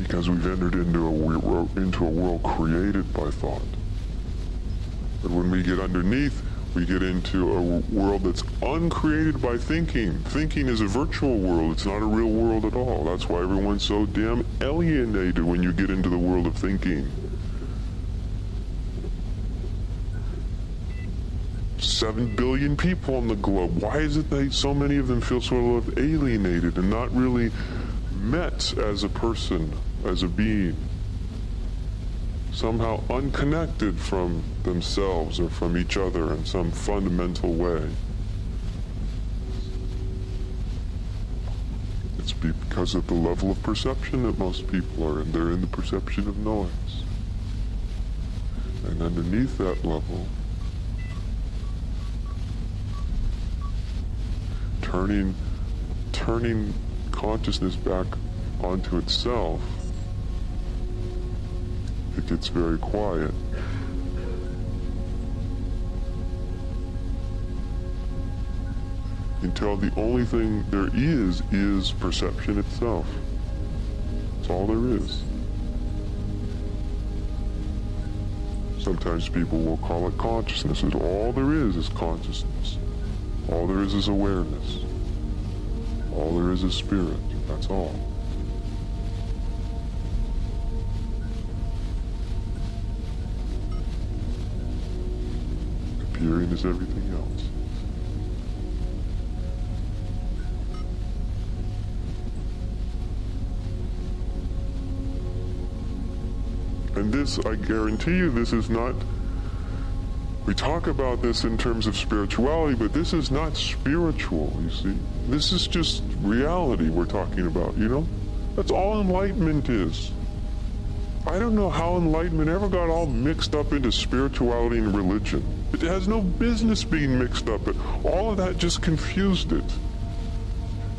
because we've entered into a world created by thought. But when we get underneath, we get into a world that's uncreated by thinking. Thinking is a virtual world. It's not a real world at all. That's why everyone's so damn alienated when you get into the world of thinking. 7 billion people on the globe. Why is it that so many of them feel sort of alienated and not really met as a person, as a being? Somehow unconnected from themselves or from each other in some fundamental way. It's because of the level of perception that most people are in. They're in the perception of noise. And underneath that level, turning consciousness back onto itself, it gets very quiet. Until the only thing there is perception itself. That's all there is. Sometimes people will call it consciousness. All there is consciousness. All there is awareness. All there is spirit. That's all. Appearing is everything else. And this, I guarantee you, this is not, we talk about this in terms of spirituality, but this is not spiritual, you see. This is just reality we're talking about, you know? That's all enlightenment is. I don't know how enlightenment ever got all mixed up into spirituality and religion. It has no business being mixed up, but all of that just confused it.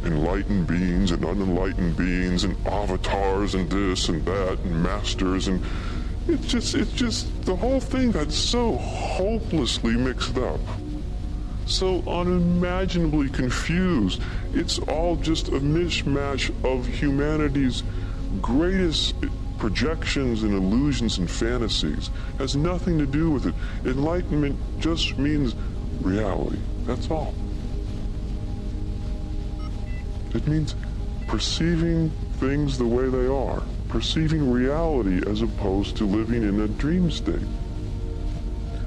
Enlightened beings and unenlightened beings and avatars and this and that and masters, and it's just the whole thing got so hopelessly mixed up, so unimaginably confused. It's all just a mishmash of humanity's greatest projections and illusions and fantasies. It has nothing to do with it. Enlightenment just means reality. That's all. It means perceiving things the way they are, perceiving reality as opposed to living in a dream state.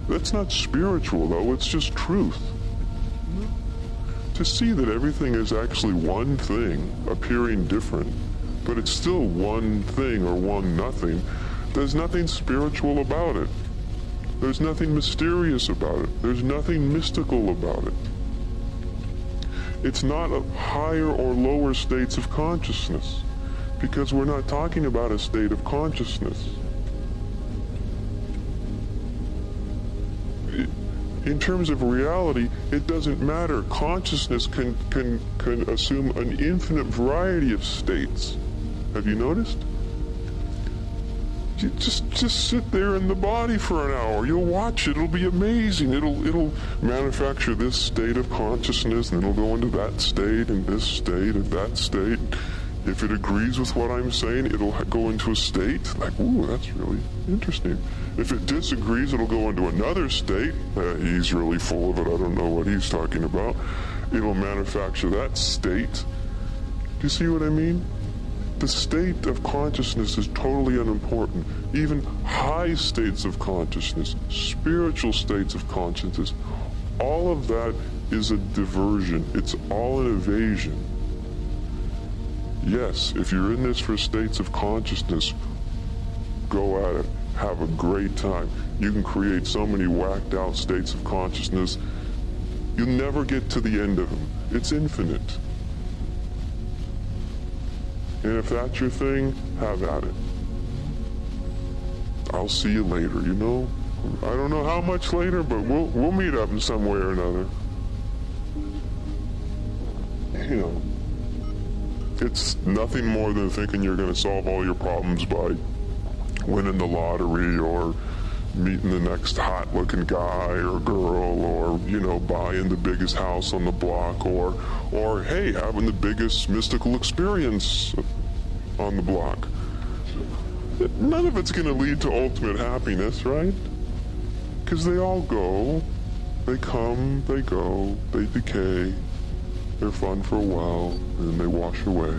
That's not spiritual, though, it's just truth. To see that everything is actually one thing, appearing different, but it's still one thing or one nothing, there's nothing spiritual about it. There's nothing mysterious about it. There's nothing mystical about it. It's not a higher or lower states of consciousness, because we're not talking about a state of consciousness. In terms of reality, it doesn't matter. Consciousness can assume an infinite variety of states. Have you noticed? You just sit there in the body for an hour. You'll watch it. It'll be amazing. It'll manufacture this state of consciousness, and it'll go into that state, and this state, and that state. If it agrees with what I'm saying, it'll go into a state like, ooh, that's really interesting. If it disagrees, it'll go into another state. He's really full of it. I don't know what he's talking about. It'll manufacture that state. Do you see what I mean? The state of consciousness is totally unimportant. Even high states of consciousness, spiritual states of consciousness, all of that is a diversion. It's all an evasion. Yes, if you're in this for states of consciousness, go at it. Have a great time. You can create so many whacked out states of consciousness. You'll never get to the end of them. It's infinite. And if that's your thing, have at it. I'll see you later, you know? I don't know how much later, but we'll meet up in some way or another. You know, it's nothing more than thinking you're going to solve all your problems by winning the lottery or meeting the next hot-looking guy or girl, or, you know, buying the biggest house on the block, or hey, having the biggest mystical experience on the block. None of it's going to lead to ultimate happiness, right? Because they all go, they come, they go, they decay, they're fun for a while, and then they wash away,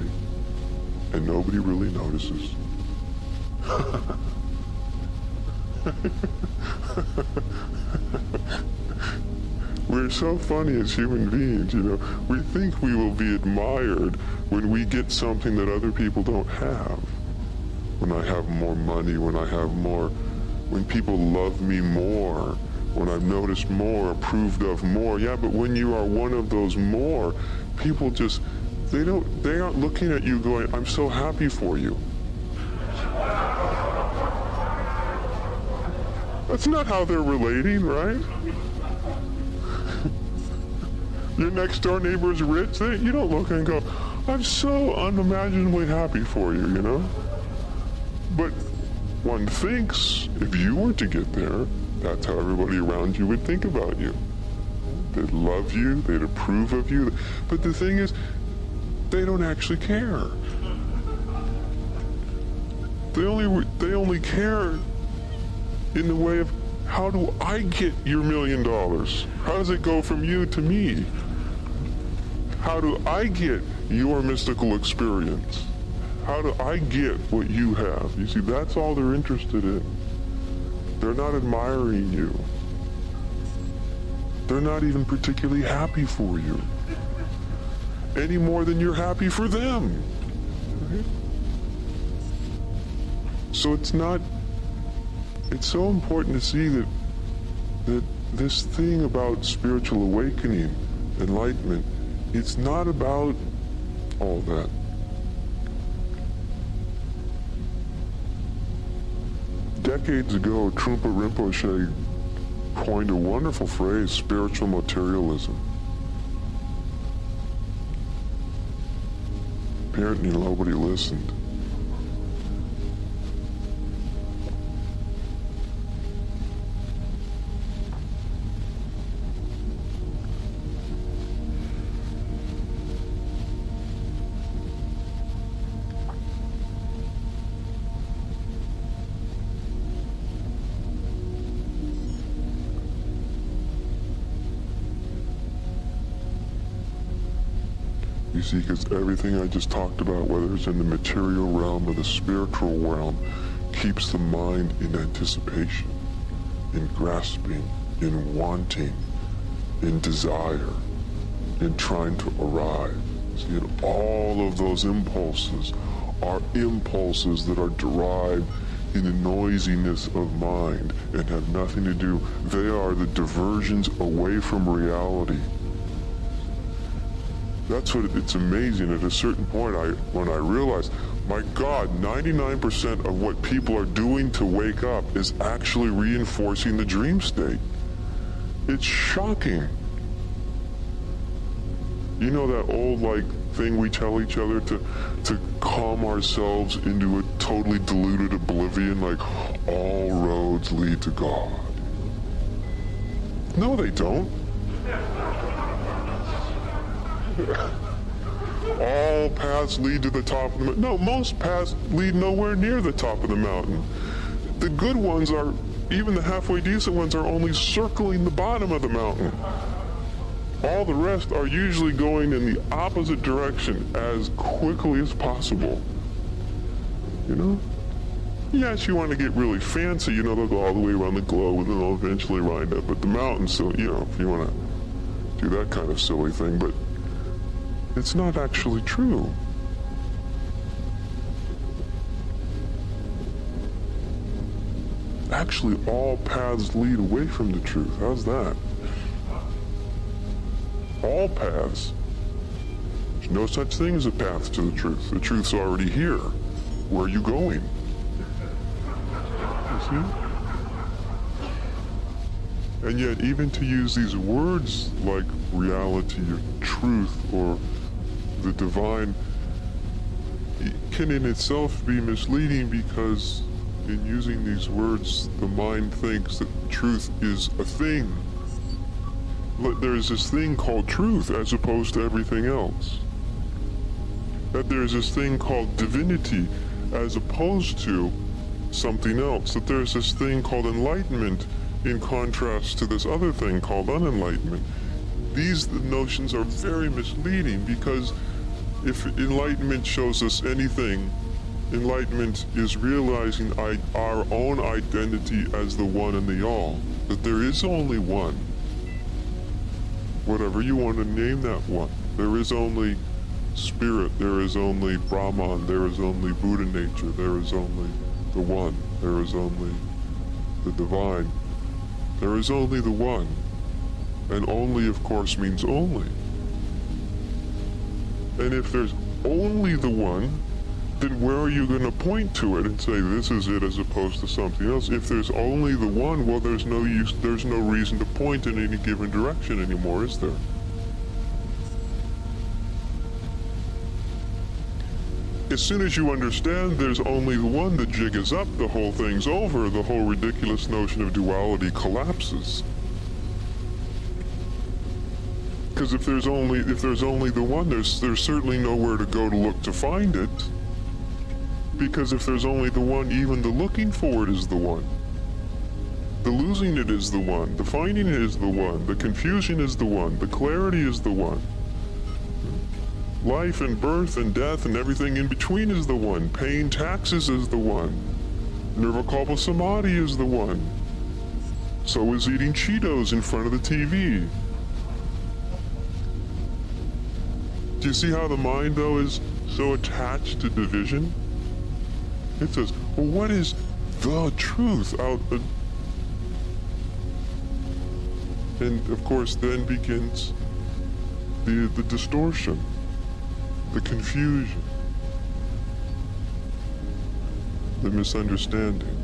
and nobody really notices. We're so funny as human beings, you know. We think we will be admired when we get something that other people don't have. When I have more money, when I have more, when people love me more, when I'm noticed more, approved of more. Yeah, but when you are one of those more, people just, they aren't looking at you going, I'm so happy for you. That's not how they're relating, right? Your next door neighbor is rich, you don't look and go, I'm so unimaginably happy for you, you know? But one thinks if you were to get there, that's how everybody around you would think about you. They'd love you, they'd approve of you. But the thing is, they don't actually care. They only care in the way of, how do I get your $1 million? How does it go from you to me? How do I get your mystical experience? How do I get what you have? You see, that's all they're interested in. They're not admiring you. They're not even particularly happy for you. Any more than you're happy for them. Right? So it's so important to see that this thing about spiritual awakening, enlightenment, it's not about all that. Decades ago, Trungpa Rinpoche coined a wonderful phrase, spiritual materialism. Apparently nobody listened. You see, because everything I just talked about, whether it's in the material realm or the spiritual realm, keeps the mind in anticipation, in grasping, in wanting, in desire, in trying to arrive. See, and all of those impulses are impulses that are derived in the noisiness of mind and have nothing to do, they are the diversions away from reality. That's what, it's amazing. At a certain point, when I realized, my God, 99% of what people are doing to wake up is actually reinforcing the dream state. It's shocking. You know that old, thing we tell each other to calm ourselves into a totally deluded oblivion, like, all roads lead to God. No, they don't. All paths lead to the top of the mountain. No, most paths lead nowhere near the top of the mountain. The good ones are, even the halfway decent ones, are only circling the bottom of the mountain. All the rest are usually going in the opposite direction as quickly as possible. You know? Yes, you want to get really fancy, you know, they'll go all the way around the globe and then they'll eventually wind up at the mountain. So, you know, if you want to do that kind of silly thing, but it's not actually true. Actually, all paths lead away from the truth. How's that? All paths. There's no such thing as a path to the truth. The truth's already here. Where are you going? You see? And yet, even to use these words like reality or truth or the divine, it can in itself be misleading, because in using these words, the mind thinks that truth is a thing. There's this thing called truth as opposed to everything else. That there's this thing called divinity as opposed to something else. That there's this thing called enlightenment in contrast to this other thing called unenlightenment. These notions are very misleading, because if enlightenment shows us anything, enlightenment is realizing our own identity as the one and the all. That there is only one. Whatever you want to name that one. There is only spirit, there is only Brahman, there is only Buddha nature, there is only the one, there is only the divine. There is only the one. And only, of course, means only. And if there's only the one, then where are you going to point to it and say this is it as opposed to something else? If there's only the one, well, there's no reason to point in any given direction anymore, is there? As soon as you understand there's only the one, the jig is up, the whole thing's over, the whole ridiculous notion of duality collapses. Because if there's only the one, there's certainly nowhere to go to look to find it. Because if there's only the one, even the looking for it is the one. The losing it is the one. The finding it is the one. The confusion is the one. The clarity is the one. Life and birth and death and everything in between is the one. Paying taxes is the one. Nirvikalpa Samadhi is the one. So is eating Cheetos in front of the TV. Do you see how the mind, though, is so attached to division? It says, well, what is the truth out there? And of course then begins the distortion, the confusion, the misunderstanding.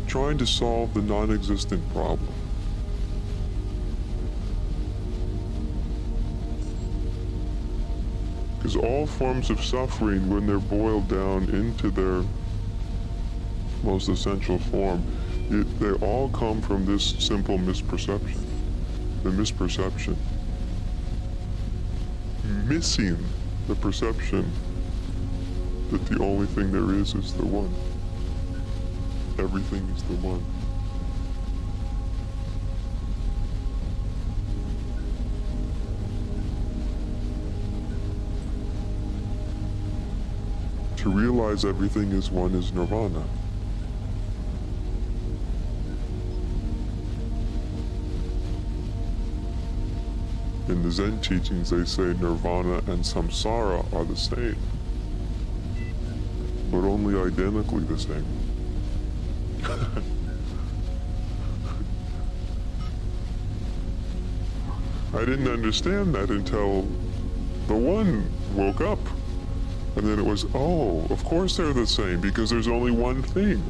Trying to solve the non-existent problem. Because all forms of suffering, when they're boiled down into their most essential form, they all come from this simple misperception. The misperception. Missing the perception that the only thing there is the one. Everything is the one. To realize everything is one is nirvana. In the Zen teachings, they say nirvana and samsara are the same, but only identically the same. I didn't understand that until the one woke up. And then it was, oh, of course they're the same, because there's only one thing.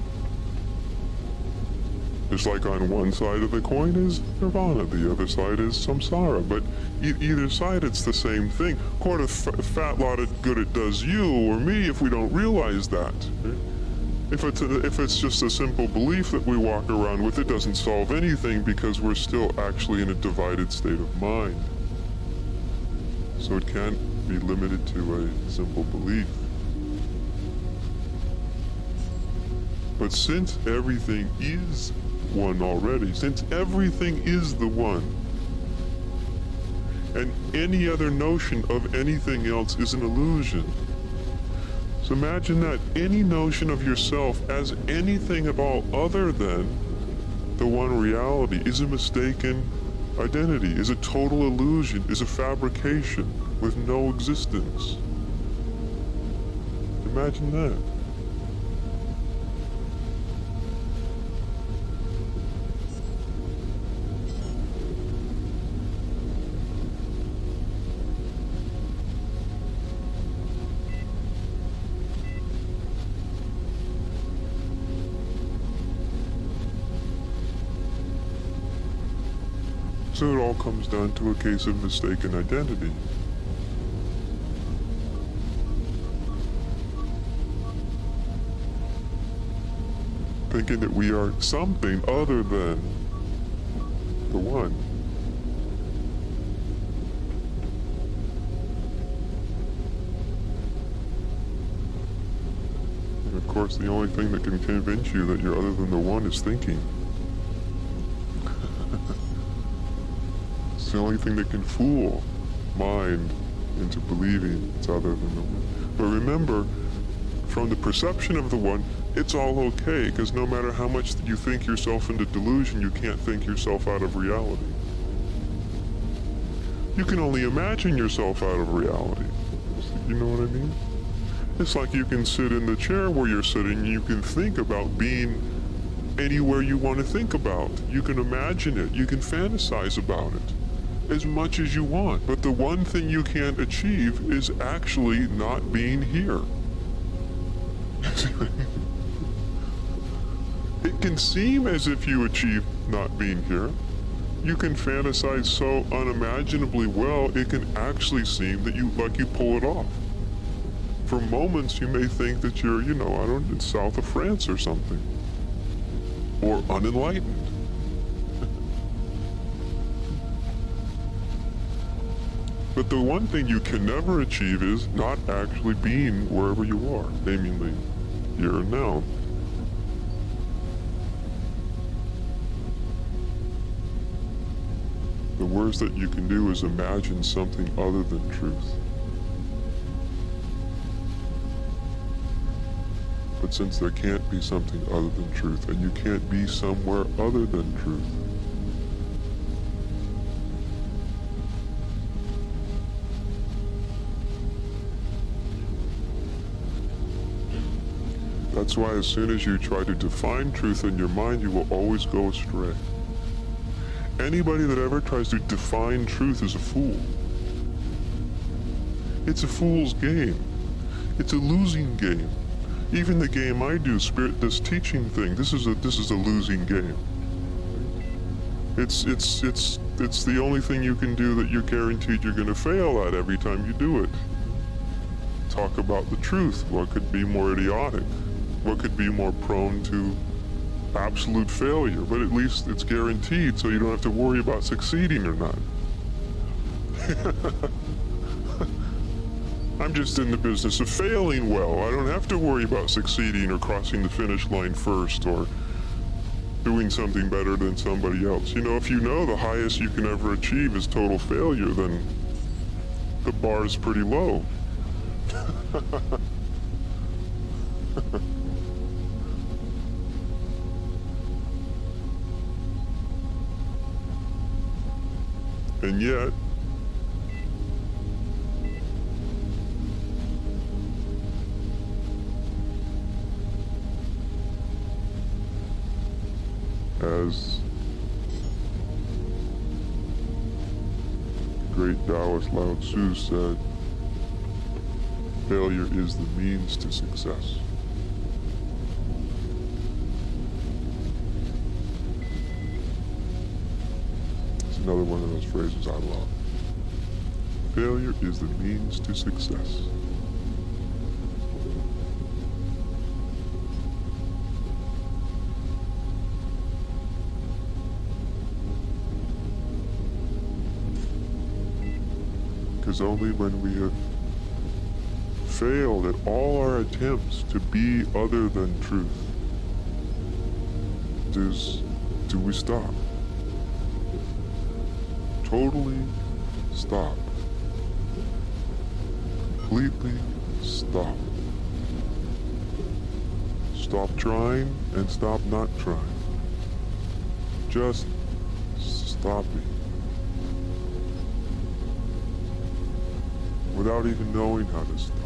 Just like on one side of the coin is nirvana, the other side is samsara. But either side, it's the same thing. Quite a fat lot of good it does you or me if we don't realize that. If it's just a simple belief that we walk around with, it doesn't solve anything, because we're still actually in a divided state of mind. So it can't be limited to a simple belief. But since everything is one already, since everything is the one, and any other notion of anything else is an illusion. So imagine that any notion of yourself as anything at all other than the one reality is a mistaken identity, is a total illusion, is a fabrication with no existence. Imagine that. So it all comes down to a case of mistaken identity. Thinking that we are something other than the one. course, the only thing that can convince you that you're other than the one is thinking. It's the only thing that can fool mind into believing it's other than the one. But remember, from the perception of the one, it's all okay, because no matter how much you think yourself into delusion, you can't think yourself out of reality. You can only imagine yourself out of reality. You know what I mean? It's like you can sit in the chair where you're sitting, and you can think about being anywhere you want to think about. You can imagine it. You can fantasize about it as much as you want. But the one thing you can't achieve is actually not being here. It can seem as if you achieve not being here. You can fantasize so unimaginably well, it can actually seem that you pull it off. For moments, you may think that you're, in south of France or something. Or unenlightened. But the one thing you can never achieve is not actually being wherever you are, namely, here and now. The worst that you can do is imagine something other than truth. But since there can't be something other than truth, and you can't be somewhere other than truth, that's why as soon as you try to define truth in your mind, you will always go astray. Anybody that ever tries to define truth is a fool. It's a fool's game. It's a losing game. Even the game I do, this teaching thing, this is a losing game. It's the only thing you can do that you're guaranteed you're going to fail at every time you do it. Talk about the truth. What could be more idiotic? What could be more prone to absolute failure? But at least it's guaranteed, so you don't have to worry about succeeding or not. I'm just in the business of failing well. I don't have to worry about succeeding or crossing the finish line first or doing something better than somebody else. If you know the highest you can ever achieve is total failure, then the bar is pretty low. And yet, as the great Taoist Lao Tzu said, failure is the means to success. It's another one of those phrases I love. Failure is the means to success. Because only when we have failed at all our attempts to be other than truth do we stop. Totally stop. Completely stop. Stop trying and stop not trying. Just stopping. Without even knowing how to stop.